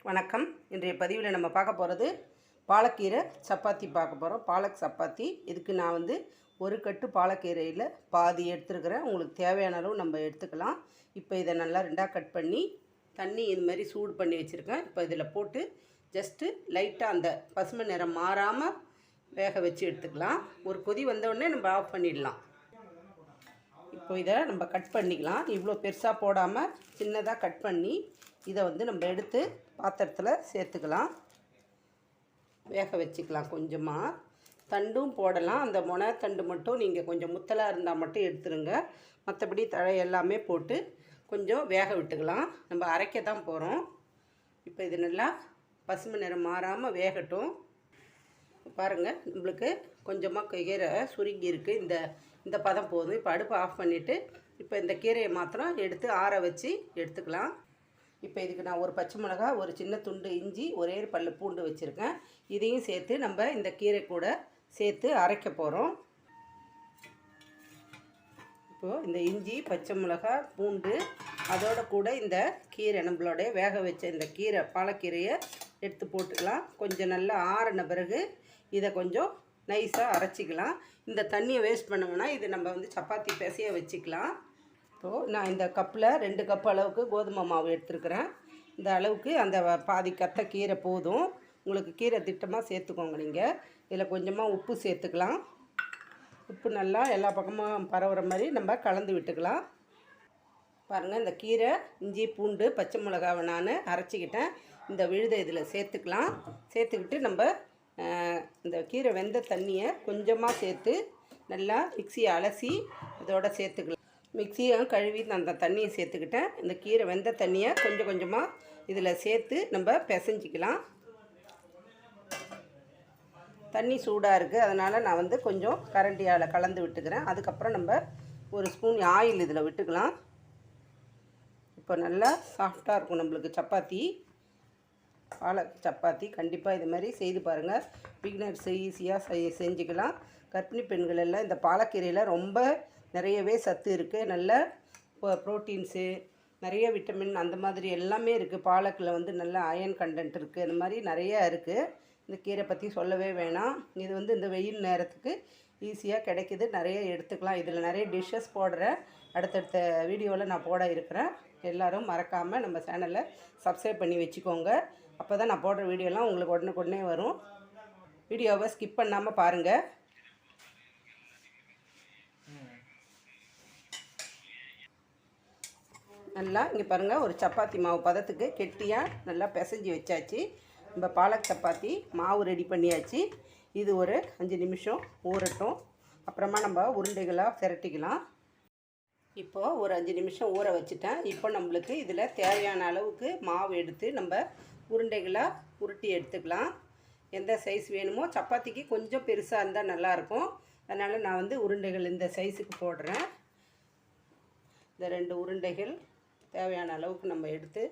வணக்கம். இன்றைய பதிவில் நம்ம பார்க்க போகிறது பாலக்கீரை சப்பாத்தி பார்க்க போகிறோம். பாலக் சப்பாத்தி. இதுக்கு நான் வந்து ஒரு கட்டு பாலக்கீரையில் பாதி எடுத்துருக்கிறேன். உங்களுக்கு தேவையான அளவு நம்ம எடுத்துக்கலாம். இப்போ இதை நல்லா ரெண்டாக கட் பண்ணி தண்ணி இது மாதிரி சூடு பண்ணி வச்சுருக்கேன். இப்போ இதில் போட்டு ஜஸ்ட்டு லைட்டாக அந்த பசுமை நிறம் மாறாமல் வேக வச்சு எடுத்துக்கலாம். ஒரு கொதி வந்தோடனே நம்ம ஆஃப் பண்ணிடலாம். இப்போ இதை நம்ம கட் பண்ணிக்கலாம். இவ்வளோ பெருசாக போடாமல் சின்னதாக கட் பண்ணி இதை வந்து நம்ம எடுத்து பாத்திரத்தில் சேர்த்துக்கலாம். வேக வச்சுக்கலாம். கொஞ்சமாக தண்டும் போடலாம். அந்த மொனை தண்டு மட்டும் நீங்கள் கொஞ்சம் முத்தலாக இருந்தால் மட்டும் எடுத்துருங்க. மற்றபடி தழை எல்லாமே போட்டு கொஞ்சம் வேக விட்டுக்கலாம். நம்ம அரைக்க தான் போகிறோம். இப்போ இது நல்லா பசுமை நிறம் மாறாமல் வேகட்டும். பாருங்கள், நம்மளுக்கு கொஞ்சமாக கீரை சுருங்கி இருக்குது. இந்த பதம் போதும். இப்போ அடுப்பை ஆஃப் பண்ணிவிட்டு இப்போ இந்த கீரையை மாத்திரம் எடுத்து ஆற வச்சு எடுத்துக்கலாம். இப்போ இதுக்கு நான் ஒரு பச்சை மிளகா, ஒரு சின்ன துண்டு இஞ்சி, ஒரே பல்லு பூண்டு வச்சுருக்கேன். இதையும் சேர்த்து நம்ம இந்த கீரை கூட சேர்த்து அரைக்க போகிறோம். இப்போது இந்த இஞ்சி, பச்சை மிளகா, பூண்டு அதோட கூட இந்த கீரை நம்மளோட வேக வச்ச இந்த கீரை பாலக்கீரையை எடுத்து போட்டுக்கலாம். கொஞ்சம் நல்லா ஆறின பிறகு இதை கொஞ்சம் நைஸாக அரைச்சிக்கலாம். இந்த தண்ணியை வேஸ்ட் பண்ணோம்னா இது நம்ம வந்து சப்பாத்தி பிசைய வச்சுக்கலாம். இப்போது நான் இந்த கப்பில் 2 கப் அளவுக்கு கோதுமை மாவு எடுத்துருக்கிறேன். இந்த அளவுக்கு அந்த பாதி கத்தை கீரை போதும். உங்களுக்கு கீரை திட்டமாக சேர்த்துக்கோங்க. நீங்கள் இதில் கொஞ்சமாக உப்பு சேர்த்துக்கலாம். உப்பு நல்லா எல்லா பக்கமும் பரவுற மாதிரி நம்ம கலந்து விட்டுக்கலாம். பாருங்கள், இந்த கீரை, இஞ்சி, பூண்டு, பச்சை மிளகாவை நான் அரைச்சிக்கிட்டேன். இந்த விழுதை இதில் சேர்த்துக்கலாம். சேர்த்துக்கிட்டு நம்ம இந்த கீரை வெந்த தண்ணியை கொஞ்சமாக சேர்த்து நல்லா மிக்சியை அலசி இதோட சேர்த்துக்கலாம். மிக்சியை கழுவி அந்த தண்ணியை சேர்த்துக்கிட்டேன். இந்த கீரை வெந்த தண்ணியை கொஞ்சம் கொஞ்சமாக இதில் சேர்த்து நம்ம பிசைஞ்சிக்கலாம். தண்ணி சூடாக இருக்குது, அதனால் நான் வந்து கொஞ்சம் கரண்டியால் கலந்து விட்டுக்கிறேன். அதுக்கப்புறம் நம்ம ஒரு ஸ்பூன் ஆயில் இதில் விட்டுக்கலாம். இப்போ நல்லா சாஃப்டாக இருக்கும் நம்மளுக்கு சப்பாத்தி. பாலக் சப்பாத்தி கண்டிப்பாக இது மாதிரி செய்து பாருங்கள். பிகினர்ஸ் ஈஸியாக செஞ்சுக்கலாம். கர்ப்பிணி பெண்கள் எல்லாம் இந்த பாலக்கீரையில் ரொம்ப நிறையவே சத்து இருக்குது. நல்ல ப்ரோட்டீன்ஸு, நிறைய விட்டமின் அந்த மாதிரி எல்லாமே இருக்குது. பாலக்கில் வந்து நல்ல அயன் கண்டென்ட் இருக்குது. அந்த மாதிரி நிறையா இருக்குது. இந்த கீரை பற்றி சொல்லவே வேணாம். இது வந்து இந்த வெயில் நேரத்துக்கு ஈஸியாக கிடைக்கிது. நிறைய எடுத்துக்கலாம். இதில் நிறைய டிஷ்ஷஸ் போடுறேன். அடுத்தடுத்த வீடியோவில் நான் போட இருக்கிறேன். எல்லோரும் மறக்காமல் நம்ம சேனலை சப்ஸ்கிரைப் பண்ணி வச்சுக்கோங்க. அப்போ தான் நான் போடுற வீடியோலாம் உங்களுக்கு உடனுக்குடனே வரும். வீடியோவை ஸ்கிப் பண்ணாமல் பாருங்கள். நல்லா இங்கே பாருங்கள், ஒரு சப்பாத்தி மாவு பதத்துக்கு கெட்டியாக நல்லா பிசைஞ்சி வச்சாச்சு. நம்ம பாலக் சப்பாத்தி மாவு ரெடி பண்ணியாச்சு. இது ஒரு 5 நிமிஷம் ஊறட்டும். அப்புறமா நம்ம உருண்டைகளாக திரட்டிக்கலாம். இப்போது ஒரு 5 நிமிஷம் ஊற வச்சுட்டேன். இப்போ நம்மளுக்கு இதில் தேவையான அளவுக்கு மாவு எடுத்து நம்ம உருண்டைகளாக உருட்டி எடுத்துக்கலாம். எந்த சைஸ் வேணுமோ, சப்பாத்திக்கு கொஞ்சம் பெருசாக இருந்தால் நல்லாயிருக்கும். அதனால் நான் வந்து உருண்டைகள் இந்த சைஸுக்கு போடுறேன். இந்த 2 உருண்டைகள் தேவையான அளவுக்கு நம்ம எடுத்து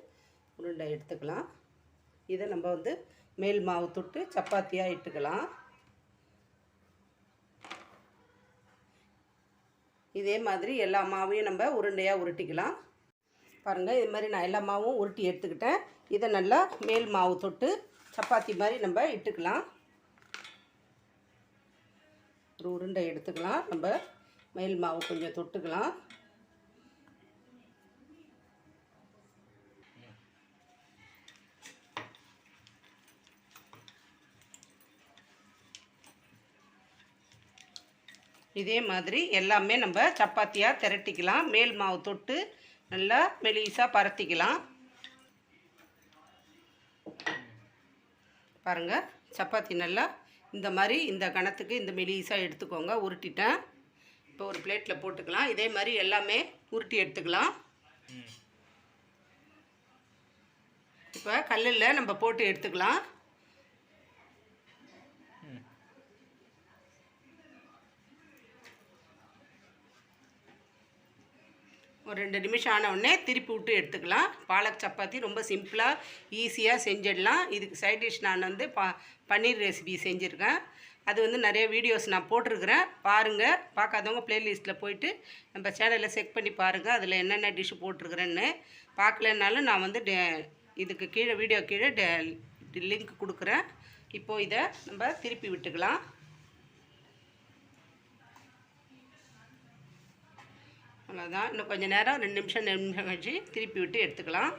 உருண்டை எடுத்துக்கலாம். இதை நம்ம வந்து மேல் மாவு தொட்டு சப்பாத்தியாக இட்டுக்கலாம். இதே மாதிரி எல்லா மாவையும் நம்ம உருண்டையாக உருட்டிக்கலாம். பாருங்கள், இது மாதிரி நான் எல்லா மாவும் உருட்டி எடுத்துக்கிட்டேன். இதை நல்லா மேல் மாவு தொட்டு சப்பாத்தி மாதிரி நம்ம இட்டுக்கலாம். ஒரு உருண்டை எடுத்துக்கலாம். நம்ம மேல் மாவு கொஞ்சம் தொட்டுக்கலாம். இதே மாதிரி எல்லாமே நம்ம சப்பாத்தியாக திரட்டிக்கலாம். மேல் மாவு தொட்டு நல்லா மெலிசாக பரத்திக்கலாம். பாருங்கள், சப்பாத்தி நல்லா இந்த மாதிரி இந்த கணத்துக்கு இந்த மெலிசாக எடுத்துக்கோங்க. உருட்டிட்டேன். இப்போ ஒரு பிளேட்டில் போட்டுக்கலாம். இதே மாதிரி எல்லாமே உருட்டி எடுத்துக்கலாம். இப்போ கல்லில் நம்ம போட்டு எடுத்துக்கலாம். ஒரு 2 நிமிஷம் ஆனவுடனே திருப்பி விட்டு எடுத்துக்கலாம். பாலக் சப்பாத்தி ரொம்ப சிம்பிளாக ஈஸியாக செஞ்சிடலாம். இதுக்கு சைட் டிஷ் நான் வந்து பன்னீர் ரெசிபி செஞ்சுருக்கேன். அது வந்து நிறைய வீடியோஸ் நான் போட்டிருக்கிறேன். பாருங்கள். பார்க்காதவங்க ப்ளேலிஸ்ட்டில் போய்ட்டு நம்ம சேனலில் செக் பண்ணி பாருங்கள். அதில் என்னென்ன டிஷ்ஷு போட்டிருக்கிறேன்னு. பார்க்கலனாலும் நான் வந்து இதுக்கு கீழே வீடியோ கீழே லிங்க் கொடுக்குறேன். இப்போது இதை நம்ம திருப்பி விட்டுக்கலாம். அவ்வளோதான். இன்னும் கொஞ்சம் நேரம் 2 நிமிஷம் கழிச்சு திருப்பி விட்டு எடுத்துக்கலாம்.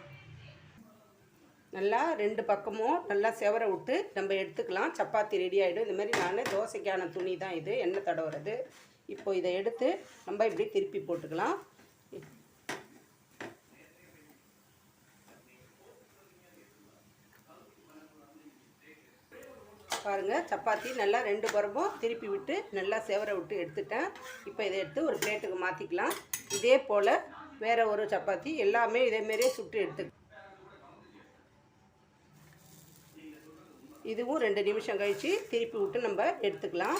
நல்லா 2 பக்கமும் நல்லா செவர விட்டு நம்ம எடுத்துக்கலாம். சப்பாத்தி ரெடி ஆகிடும். இந்த மாதிரி நான் தோசைக்கான துணி தான் இது, எண்ணெய் தடவுறது. இப்போது இதை எடுத்து நம்ம இப்படி திருப்பி போட்டுக்கலாம். பாருங்கள், சப்பாத்தி நல்லா 2 புறமும் திருப்பி விட்டு நல்லா செவர விட்டு எடுத்துட்டேன். இப்போ இதை எடுத்து ஒரு பிளேட்டுக்கு மாற்றிக்கலாம். இதே போல் வேறு ஒரு சப்பாத்தி எல்லாமே இதேமாரியே சுட்டு எடுத்து இதுவும் 2 நிமிஷம் கழித்து திருப்பி விட்டு நம்ம எடுத்துக்கலாம்.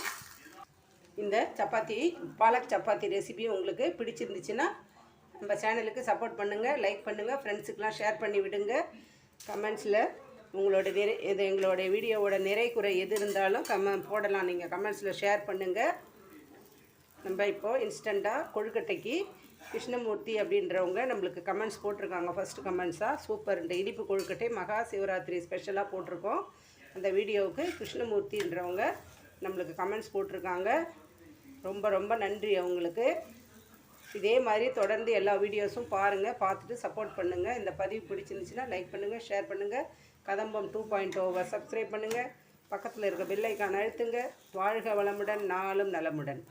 இந்த சப்பாத்தி பாலக் சப்பாத்தி ரெசிபி உங்களுக்கு பிடிச்சிருந்துச்சுன்னா நம்ம சேனலுக்கு சப்போர்ட் பண்ணுங்கள், லைக் பண்ணுங்கள், ஃப்ரெண்ட்ஸுக்கெலாம் ஷேர் பண்ணி விடுங்க. கமெண்ட்ஸில் உங்களோட எங்களோட வீடியோவோட நிறை குறை எது இருந்தாலும் போடலாம். நீங்கள் கமெண்ட்ஸில் ஷேர் பண்ணுங்கள். நம்ம இப்போது இன்ஸ்டண்ட்டாக கொழுக்கட்டைக்கு கிருஷ்ணமூர்த்தி அப்படின்றவங்க நம்மளுக்கு கமெண்ட்ஸ் போட்டிருக்காங்க. ஃபஸ்ட்டு கமெண்ட்ஸாக சூப்பர், இந்த இனிப்பு கொழுக்கட்டை மகா சிவராத்திரி ஸ்பெஷலாக போட்டிருக்கோம். அந்த வீடியோவுக்கு கிருஷ்ணமூர்த்தின்றவங்க நம்மளுக்கு கமெண்ட்ஸ் போட்டிருக்காங்க. ரொம்ப ரொம்ப நன்றி அவங்களுக்கு. இதே மாதிரி தொடர்ந்து எல்லா வீடியோஸும் பாருங்கள், பார்த்துட்டு சப்போர்ட் பண்ணுங்கள். இந்த பதிவு பிடிச்சிருந்துச்சுன்னா லைக் பண்ணுங்கள், ஷேர் பண்ணுங்கள். கதம்பம் 2.0 சப்ஸ்கிரைப் பண்ணுங்கள். பக்கத்தில் இருக்க பெல் ஐக்கான் அழுத்துங்க. வாழ்க வளமுடன், நாளும் நலமுடன்.